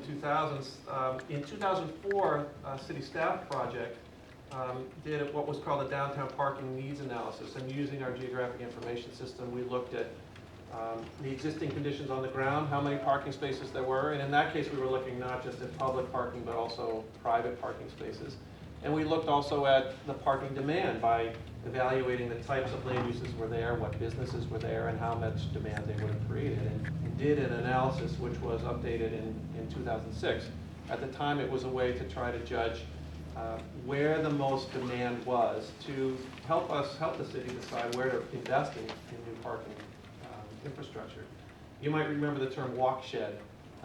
2000s. In 2004, a city staff project did what was called a downtown parking needs analysis. And using our geographic information system, we looked at the existing conditions on the ground, how many parking spaces there were. And in that case, we were looking not just at public parking, but also private parking spaces. And we looked also at the parking demand by evaluating the types of land uses were there, what businesses were there, and how much demand they would have created. And did an analysis which was updated in 2006. At the time, it was a way to try to judge where the most demand was to help the city decide where to invest in new parking infrastructure. You might remember the term walk shed.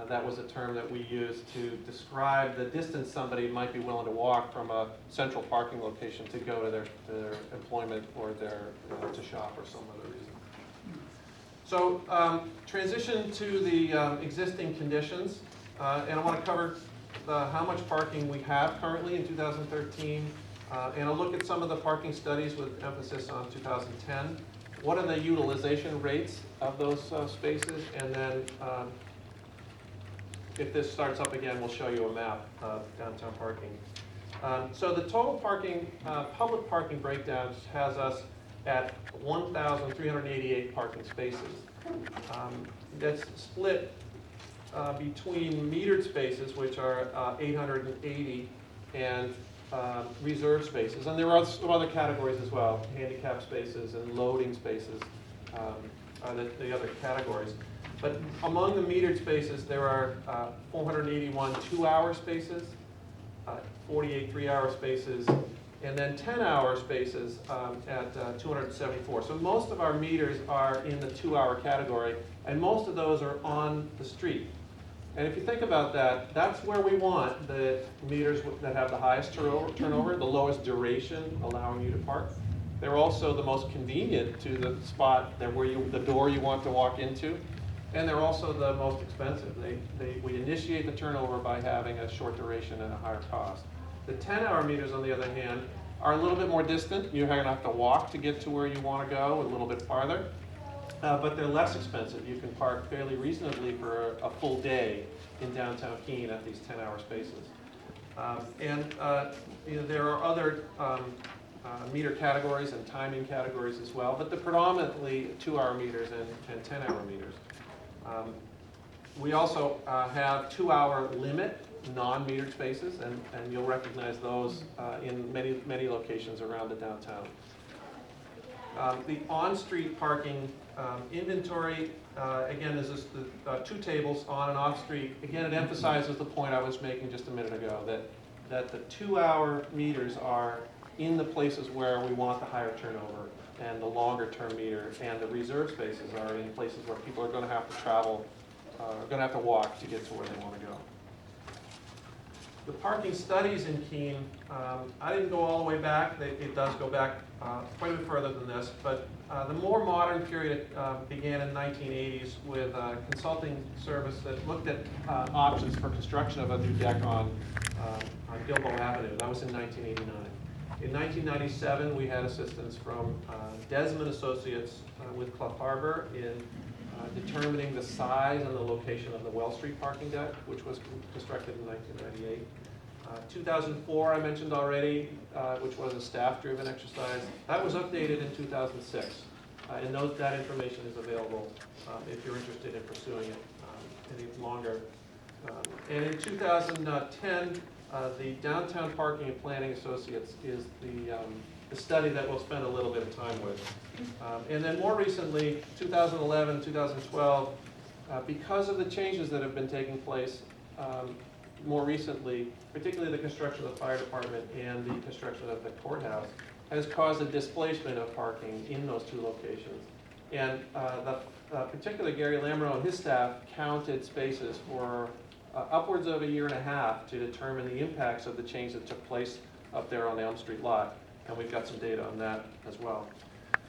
That was a term that we used to describe the distance somebody might be willing to walk from a central parking location to go to their employment or to shop or some other reason. So transition to the existing conditions, and I want to cover how much parking we have currently in 2013, and I'll look at some of the parking studies with emphasis on 2010. What are the utilization rates of those spaces, and then if this starts up again, we'll show you a map of downtown parking. So the total parking, public parking breakdowns has us at 1,388 parking spaces. That's split between metered spaces, which are 880, and reserved spaces. And there are some other categories as well. Handicap spaces and loading spaces are the other categories. But among the metered spaces, there are 481 two-hour spaces, 48 three-hour spaces, and then 10-hour spaces at 274. So most of our meters are in the 2-hour category, and most of those are on the street. And if you think about that, that's where we want the meters that have the highest turnover, the lowest duration, allowing you to park. They're also the most convenient to the spot the door you want to walk into. And they're also the most expensive. We initiate the turnover by having a short duration and a higher cost. The 10-hour meters, on the other hand, are a little bit more distant. You're going to have to walk to get to where you want to go, a little bit farther. But they're less expensive. You can park fairly reasonably for a full day in downtown Keene at these 10-hour spaces. There are other meter categories and timing categories as well, but they're predominantly 2-hour meters and 10-hour meters. We also have 2-hour limit non-metered spaces, and you'll recognize those in many locations around the downtown. The on-street parking inventory, again, is just the two tables on and off-street. Again, it emphasizes the point I was making just a minute ago, that the 2-hour meters are in the places where we want the higher turnover, and the longer-term meters and the reserve spaces are in places where people are going to have to travel, are going to have to walk to get to where they want to go. The parking studies in Keene, I didn't go all the way back. It does go back quite a bit further than this, but the more modern period began in the 1980s with a consulting service that looked at options for construction of a new deck on Gilboa Avenue. That was in 1989. In 1997, we had assistance from Desmond Associates with Clough Harbor in determining the size and the location of the Well Street parking deck, which was constructed in 1998. 2004, I mentioned already, which was a staff-driven exercise. That was updated in 2006, and that information is available if you're interested in pursuing it any longer. And in 2010, the Downtown Parking and Planning Associates is the study that we'll spend a little bit of time with. And then more recently, 2011, 2012, because of the changes that have been taking place more recently, particularly the construction of the fire department and the construction of the courthouse, has caused a displacement of parking in those two locations. And particularly Gary Lamoureux and his staff counted spaces for upwards of 1.5 years to determine the impacts of the change that took place up there on the Elm Street lot. And we've got some data on that as well.